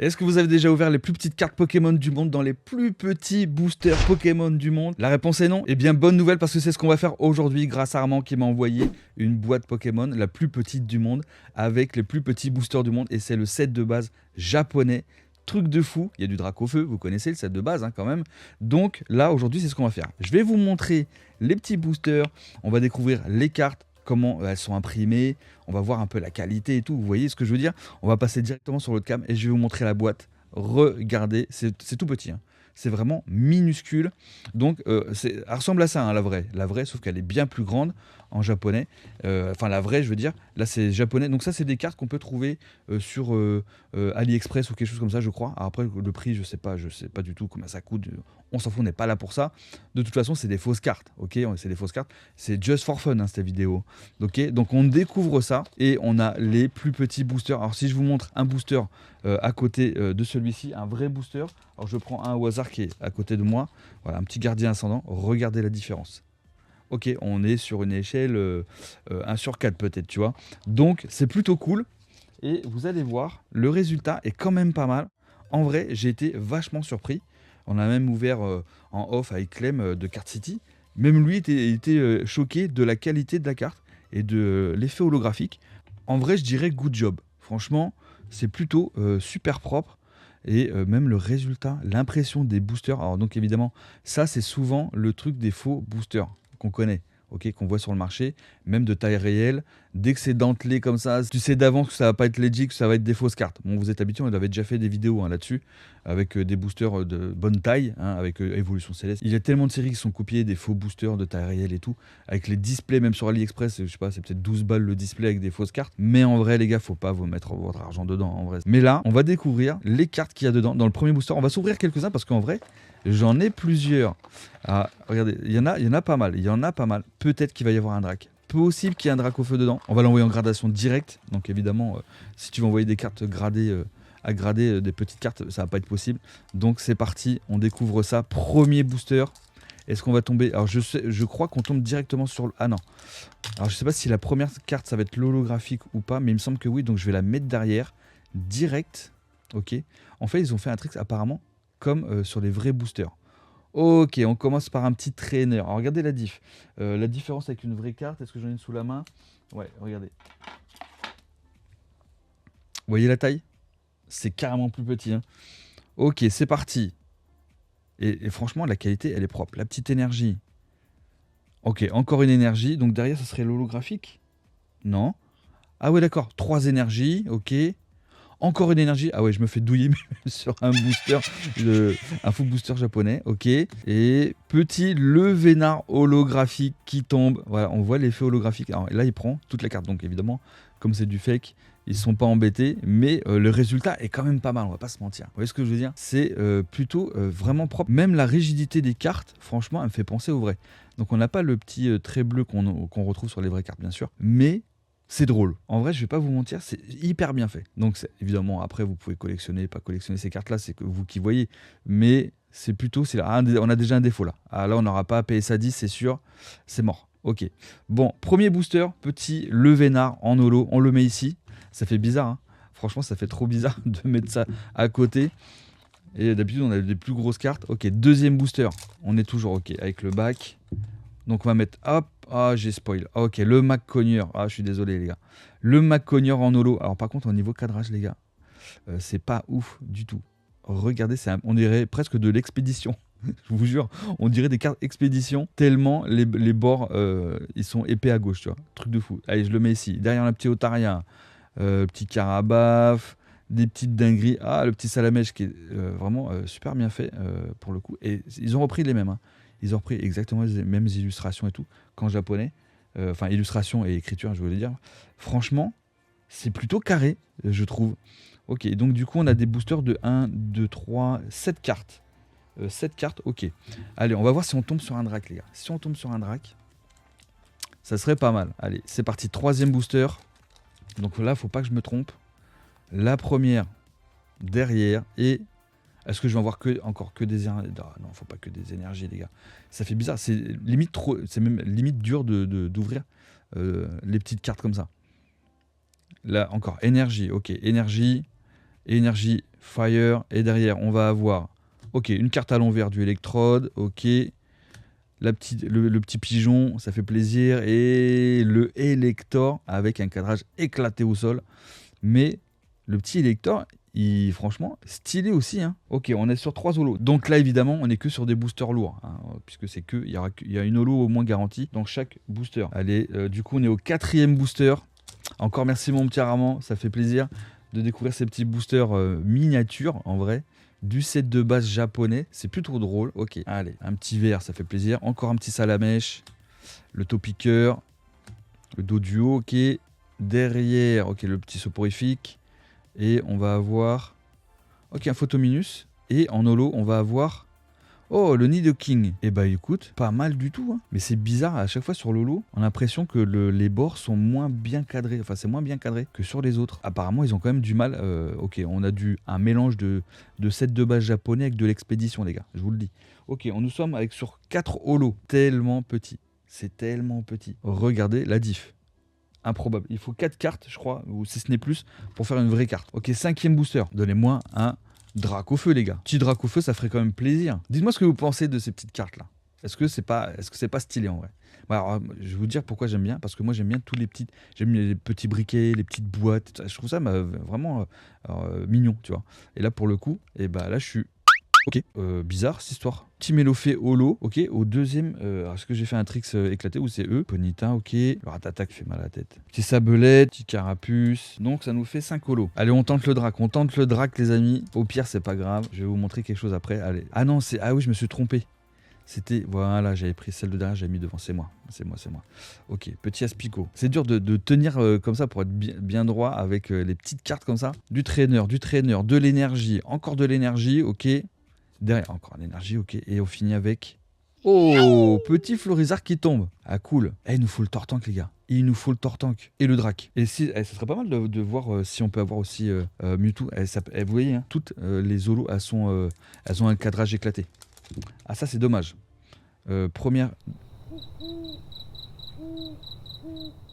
Est-ce que vous avez déjà ouvert les plus petites cartes Pokémon du monde dans les plus petits boosters Pokémon du monde? La réponse est non. Eh bien, bonne nouvelle parce que c'est ce qu'on va faire aujourd'hui grâce à Armand qui m'a envoyé une boîte Pokémon, la plus petite du monde, avec les plus petits boosters du monde. Et c'est le set de base japonais. Truc de fou, il y a du Dracofeu, vous connaissez le set de base quand même. Donc là, aujourd'hui, c'est ce qu'on va faire. Je vais vous montrer les petits boosters, on va découvrir les cartes, comment elles sont imprimées, on va voir un peu la qualité et tout, vous voyez ce que je veux dire? On va passer directement sur l'autre cam et je vais vous montrer la boîte. Regardez, c'est tout petit, hein. C'est vraiment minuscule. Donc elle ressemble à ça, hein, la vraie, sauf qu'elle est bien plus grande en japonais. Enfin la vraie, je veux dire. Là c'est japonais. Donc ça c'est des cartes qu'on peut trouver sur AliExpress ou quelque chose comme ça, je crois. Alors, après le prix, je sais pas du tout combien ça coûte. On s'en fout, on n'est pas là pour ça. De toute façon, c'est des fausses cartes, ok? C'est des fausses cartes. C'est just for fun, hein, cette vidéo. Ok, donc on découvre ça et on a les plus petits boosters. Alors si je vous montre un booster à côté de celui-ci, un vrai booster. Alors je prends un au hasard qui est à côté de moi. Voilà, un petit gardien ascendant. Regardez la différence. Ok, on est sur une échelle 1 sur 4 peut-être, tu vois. Donc c'est plutôt cool. Et vous allez voir, le résultat est quand même pas mal. En vrai, j'ai été vachement surpris. On a même ouvert en off avec Clem de Card City. Même lui était choqué de la qualité de la carte et de l'effet holographique. En vrai, je dirais good job. Franchement, c'est plutôt super propre. Et même le résultat, l'impression des boosters. Alors donc évidemment, ça c'est souvent le truc des faux boosters qu'on connaît. Ok, qu'on voit sur le marché, même de taille réelle. Dès que c'est dentelé comme ça, tu sais d'avance que ça va pas être legit, que ça va être des fausses cartes. Bon, vous êtes habitués, on avait déjà fait des vidéos là-dessus, avec des boosters de bonne taille, hein, avec Évolution Céleste. Il y a tellement de séries qui sont copiées, des faux boosters de taille réelle et tout, avec les displays, même sur AliExpress, je sais pas, c'est peut-être 12 balles le display avec des fausses cartes. Mais en vrai, les gars, faut pas vous mettre votre argent dedans, en vrai. Mais là, on va découvrir les cartes qu'il y a dedans, dans le premier booster. On va s'ouvrir quelques-uns, parce qu'en vrai, j'en ai plusieurs. Ah, regardez, il y en a pas mal. Il y en a pas mal. Peut-être qu'il va y avoir un drac. Possible qu'il y ait un drac au feu dedans. On va l'envoyer en gradation directe. Donc évidemment, si tu veux envoyer des cartes gradées à grader, des petites cartes, ça va pas être possible. Donc c'est parti, on découvre ça. Premier booster. Est-ce qu'on va tomber? Alors je crois qu'on tombe directement sur le... Ah non. Alors je sais pas si la première carte ça va être l'holographique ou pas, mais il me semble que oui. Donc je vais la mettre derrière. Direct. Ok. En fait, ils ont fait un trick apparemment comme sur les vrais boosters. Ok, on commence par un petit trainer. Alors regardez la diff. La différence avec une vraie carte, est-ce que j'en ai une sous la main? Ouais, regardez. Vous voyez la taille? C'est carrément plus petit, hein. Ok, c'est parti. Et franchement, la qualité, elle est propre. La petite énergie. Ok, encore une énergie. Donc derrière, ça serait l'holographique? Non. Ah ouais, d'accord. 3 énergies, ok. Encore une énergie. Ah ouais, je me fais douiller sur un booster, un faux booster japonais. Ok. Et petit le vénard holographique qui tombe. Voilà, on voit l'effet holographique. Alors là, il prend toute la carte. Donc évidemment, comme c'est du fake, ils sont pas embêtés. Mais le résultat est quand même pas mal. On va pas se mentir. Vous voyez ce que je veux dire? C'est plutôt vraiment propre. Même la rigidité des cartes, franchement, elle me fait penser au vrai. Donc on n'a pas le petit trait bleu qu'on retrouve sur les vraies cartes, bien sûr. Mais c'est drôle. En vrai, je vais pas vous mentir, c'est hyper bien fait. Donc, évidemment, après, vous pouvez collectionner, pas collectionner ces cartes-là, c'est que vous qui voyez. Mais c'est plutôt, on a déjà un défaut là. Ah, là, on n'aura pas à payer ça 10, c'est sûr. C'est mort. Ok. Bon, premier booster, petit le vénard en holo. On le met ici. Ça fait bizarre, hein. Franchement, ça fait trop bizarre de mettre ça à côté. Et d'habitude, on a des plus grosses cartes. Ok, deuxième booster. On est toujours ok avec le bac. Donc on va mettre, hop, ah j'ai spoil. Ok, le Mac Cogneur. Ah je suis désolé les gars. Le Mac Cogneur en holo. Alors par contre au niveau cadrage les gars, c'est pas ouf du tout. Regardez, on dirait presque de l'expédition. Je vous jure, on dirait des cartes expédition tellement les bords ils sont épais à gauche, tu vois. Truc de fou. Allez, je le mets ici. Derrière un petit Otaria, petit Carabaf, des petites dingueries. Ah, le petit Salamèche qui est vraiment super bien fait pour le coup. Et ils ont repris les mêmes, hein. Ils ont repris exactement les mêmes illustrations et tout qu'en japonais. Enfin, illustration et écriture, je voulais dire. Franchement, c'est plutôt carré, je trouve. Ok, donc du coup, on a des boosters de 1, 2, 3, 7 cartes. 7 cartes, ok. Allez, on va voir si on tombe sur un drac, les gars. Si on tombe sur un drac, ça serait pas mal. Allez, c'est parti. Troisième booster. Donc là, faut pas que je me trompe. La première derrière et... Est-ce que je vais en voir encore que des énergies? Non, faut pas que des énergies, les gars. Ça fait bizarre. C'est limite trop. C'est même limite dur d'ouvrir les petites cartes comme ça. Là, encore énergie. Ok, énergie. énergie, fire. Et derrière, on va avoir, ok, une carte à l'envers du électrode, ok. Le petit pigeon, ça fait plaisir. Et le Elector avec un cadrage éclaté au sol. Mais le petit Elector, franchement, stylé aussi. Hein. Ok, on est sur 3 holos. Donc là, évidemment, on n'est que sur des boosters lourds. Hein, puisque c'est que, il y a une holo au moins garantie dans chaque booster. Allez, du coup, on est au 4e booster. Encore merci mon petit Armand, ça fait plaisir de découvrir ces petits boosters miniatures en vrai. Du set de base japonais, c'est plutôt drôle. Ok, allez, un petit verre, ça fait plaisir. Encore un petit salamèche, le topiqueur, le dos duo, ok. Derrière, ok, le petit soporifique. Et on va avoir, ok, un photominus. Et en holo, on va avoir, oh, le Nidoking. Et bah écoute, pas mal du tout. Hein. Mais c'est bizarre, à chaque fois sur l'holo, on a l'impression que les bords sont moins bien cadrés. Enfin, c'est moins bien cadré que sur les autres. Apparemment, ils ont quand même du mal. Ok, on a un mélange de set de base japonais avec de l'expédition, les gars. Je vous le dis. Ok, nous sommes sur 4 holos. Tellement petit. C'est tellement petit. Regardez la diff. Improbable. Il faut 4 cartes, je crois, ou si ce n'est plus, pour faire une vraie carte. Ok, 5e booster. Donnez-moi un Drac au feu, les gars. Petit Drac au feu, ça ferait quand même plaisir. Dites-moi ce que vous pensez de ces petites cartes là. Est-ce que c'est pas stylé en vrai? Alors, je vais vous dire pourquoi j'aime bien, parce que moi j'aime bien j'aime les petits briquets, les petites boîtes. Je trouve ça vraiment mignon, tu vois. Et là pour le coup, et bah là je suis ok, bizarre cette histoire. Petit Mélofée holo, ok. Au deuxième, est-ce que j'ai fait un tricks éclaté ou c'est eux? Ponyta, ok. Le Ratata fait mal à la tête. Petit Sabelette, petit Carapuce. Donc ça nous fait 5 holos. Allez, on tente le drac. On tente le drac, les amis. Au pire, c'est pas grave. Je vais vous montrer quelque chose après. Allez. Ah non, ah oui, je me suis trompé. C'était, voilà, j'avais pris celle de derrière, j'avais mis devant. C'est moi. Ok, petit Aspico. C'est dur de tenir comme ça pour être bien droit avec les petites cartes comme ça. Du trainer, de l'énergie, encore de l'énergie, ok. Derrière, encore l'énergie, ok. Et on finit avec... Oh, petit Florizard qui tombe. Ah, cool. Il nous faut le Tortank, les gars. Il nous faut le Tortank. Et le Drac. Et ça serait pas mal de voir si on peut avoir aussi Mewtwo. Vous voyez, hein, toutes les holos, elles ont un cadrage éclaté. Ah, ça, c'est dommage. Première...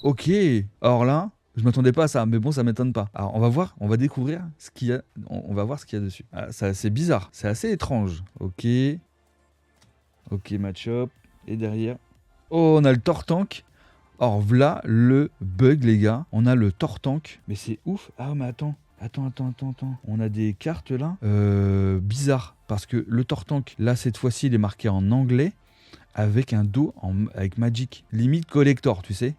Ok. Alors là... Je m'attendais pas à ça, mais bon, ça m'étonne pas. Alors, on va découvrir ce qu'il y a. On va voir ce qu'il y a dessus. Ah, c'est bizarre, c'est assez étrange. Ok. Ok, match-up. Et derrière. Oh, on a le Tortank. Or, voilà le bug, les gars. On a le Tortank. Mais c'est ouf. Ah, mais attends. On a des cartes là. Bizarre. Parce que le Tortank, là, cette fois-ci, il est marqué en anglais. Avec un dos avec Magic. Limite collector, tu sais.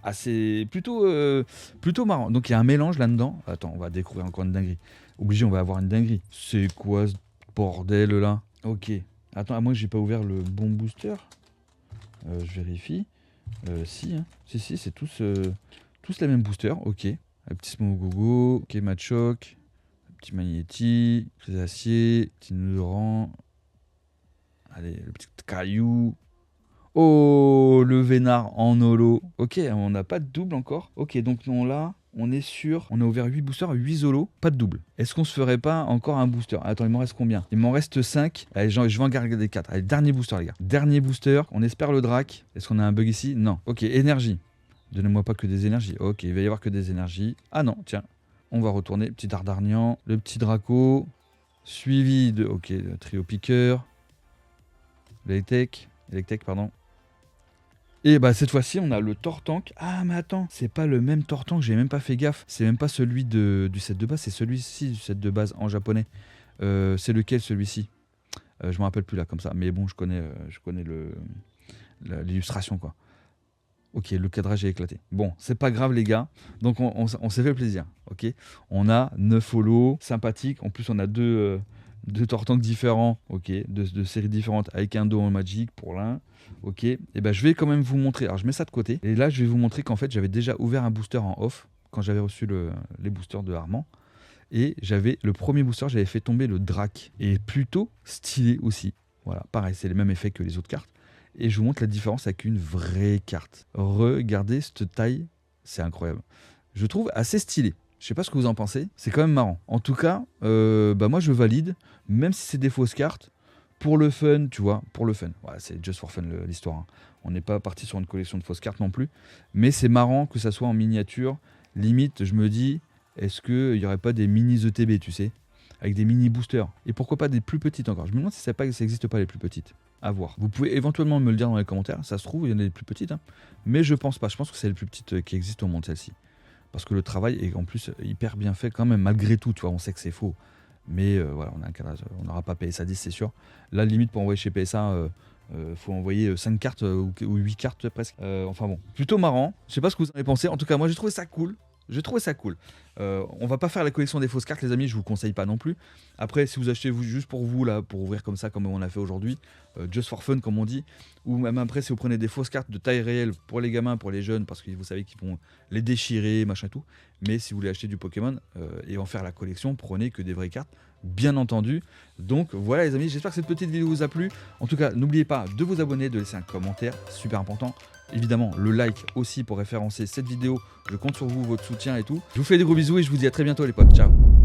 Ah, c'est plutôt marrant. Donc il y a un mélange là-dedans. Attends, on va découvrir encore une dinguerie. Obligé, on va avoir une dinguerie. C'est quoi ce bordel là? Ok. Attends, à moins que j'ai pas ouvert le bon booster. Je vérifie. Si, hein. Si, c'est tous les mêmes boosters. Ok. Un petit Smogogo. Ok, Machoc. Un petit Magnéti. Crésacier. Petit Nudorant. Allez, le petit Caillou. Oh, le Vénard en holo. Ok, on n'a pas de double encore. Ok, donc on a ouvert 8 boosters, 8 holos, pas de double. Est-ce qu'on se ferait pas encore un booster? Attends, il m'en reste combien? Il m'en reste 5. Allez, je vais en garder 4. Allez, dernier booster, les gars. Dernier booster, on espère le Drac. Est-ce qu'on a un bug ici? Non. Ok, énergie. Donnez-moi pas que des énergies. Ok, il va y avoir que des énergies. Ah non, tiens. On va retourner. Petit Dardarnian, le petit Draco, suivi de... Ok, le trio piqueur. Electek, pardon. Et bah cette fois-ci, on a le Tortank. Ah mais attends, c'est pas le même Tortank, j'ai même pas fait gaffe. C'est même pas celui du set de base, c'est celui-ci du set de base en japonais. C'est lequel celui-ci? Je me rappelle plus là comme ça, mais bon, je connais l'illustration quoi. Ok, le cadrage est éclaté. Bon, c'est pas grave les gars. Donc on s'est fait plaisir. Ok, on a 9 holos, sympathiques. En plus, on a deux Tortanks différents. Ok, de séries différentes avec un dos en Magic pour l'un. Ok, et ben je vais quand même vous montrer. Alors je mets ça de côté. Et là, je vais vous montrer qu'en fait, j'avais déjà ouvert un booster en off quand j'avais reçu les boosters de Armand. Et le premier booster, j'avais fait tomber le Drac. Et plutôt stylé aussi. Voilà, pareil, c'est le même effet que les autres cartes. Et je vous montre la différence avec une vraie carte. Regardez cette taille, c'est incroyable. Je trouve assez stylé. Je sais pas ce que vous en pensez, c'est quand même marrant. En tout cas, moi je valide, même si c'est des fausses cartes, pour le fun, tu vois, pour le fun. Ouais, c'est just for fun l'histoire. Hein. On n'est pas parti sur une collection de fausses cartes non plus, mais c'est marrant que ça soit en miniature. Limite, je me dis, est-ce qu'il n'y aurait pas des mini ETB, tu sais, avec des mini boosters. Et pourquoi pas des plus petites encore. Je me demande si ça n'existe pas les plus petites. À voir. Vous pouvez éventuellement me le dire dans les commentaires. Ça se trouve, il y en a des plus petites. Hein. Mais je pense pas. Je pense que c'est les plus petites qui existent au monde, celle-ci. Parce que le travail est en plus hyper bien fait quand même, malgré tout. Tu vois, on sait que c'est faux. Mais voilà, on a un cadrage. On n'aura pas PSA 10, c'est sûr. Là, limite, pour envoyer chez PSA, faut envoyer 5 cartes ou 8 cartes presque. Enfin bon, plutôt marrant. Je sais pas ce que vous en avez pensé. En tout cas, moi, j'ai trouvé ça cool. J'ai trouvé ça cool. On va pas faire la collection des fausses cartes, les amis, je vous conseille pas non plus. Après, si vous achetez juste pour vous, là, pour ouvrir comme ça, comme on a fait aujourd'hui, just for fun, comme on dit, ou même après, si vous prenez des fausses cartes de taille réelle pour les gamins, pour les jeunes, parce que vous savez qu'ils vont les déchirer, machin et tout. Mais si vous voulez acheter du Pokémon et en faire la collection, prenez que des vraies cartes, bien entendu. Donc voilà, les amis, j'espère que cette petite vidéo vous a plu. En tout cas, n'oubliez pas de vous abonner, de laisser un commentaire, super important. Évidemment, le like aussi pour référencer cette vidéo. Je compte sur vous, votre soutien et tout. Je vous fais des gros bisous et je vous dis à très bientôt les potes. Ciao.